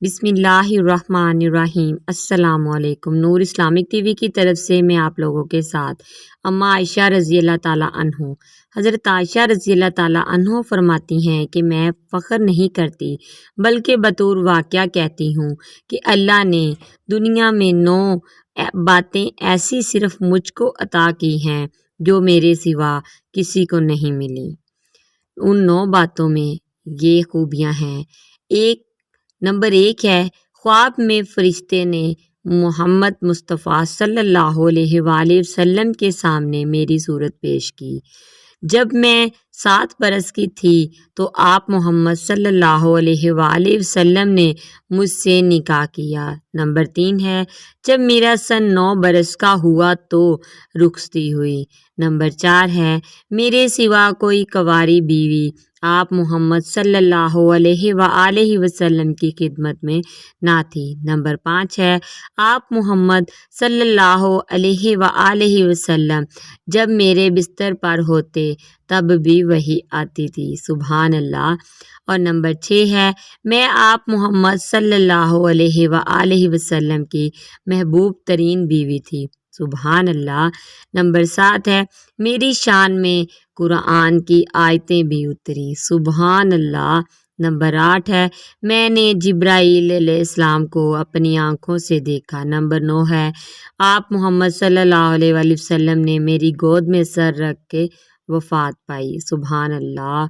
بسم اللہ الرحمن الرحیم۔ السلام علیکم۔ نور اسلامک ٹی وی کی طرف سے میں آپ لوگوں کے ساتھ اما عائشہ رضی اللہ تعالیٰ عنہ، حضرت عائشہ رضی اللہ تعالیٰ عنہ فرماتی ہیں کہ میں فخر نہیں کرتی بلکہ بطور واقعہ کہتی ہوں کہ اللہ نے دنیا میں 9 باتیں ایسی صرف مجھ کو عطا کی ہیں جو میرے سوا کسی کو نہیں ملی۔ ان 9 باتوں میں یہ خوبیاں ہیں۔ نمبر 1 ہے، خواب میں فرشتے نے محمد مصطفیٰ صلی اللہ علیہ وآلہ وسلم کے سامنے میری صورت پیش کی۔ جب میں 7 برس کی تھی تو آپ محمد صلی اللہ علیہ وآلہ وسلم نے مجھ سے نکاح کیا۔ نمبر 3 ہے، جب میرا سن 9 برس کا ہوا تو رخصتی ہوئی۔ نمبر 4 ہے، میرے سوا کوئی کنواری بیوی آپ محمد صلی اللہ علیہ وآلہ وسلم کی خدمت میں نہ تھی۔ نمبر 5 ہے، آپ محمد صلی اللہ علیہ وآلہ وسلم جب میرے بستر پر ہوتے تب بھی وحی آتی تھی، سبحان اللہ۔ اور نمبر 6 ہے، میں آپ محمد صلی اللہ علیہ وآلہ وسلم کی محبوب ترین بیوی تھی، سبحان اللہ۔ نمبر 7 ہے، میری شان میں قرآن کی آیتیں بھی اتری، سبحان اللہ۔ نمبر 8 ہے، میں نے جبرائیل علیہ السلام کو اپنی آنکھوں سے دیکھا۔ نمبر 9 ہے، آپ محمد صلی اللہ علیہ وآلہ وسلم نے میری گود میں سر رکھ کے وفات پائی، سبحان اللہ۔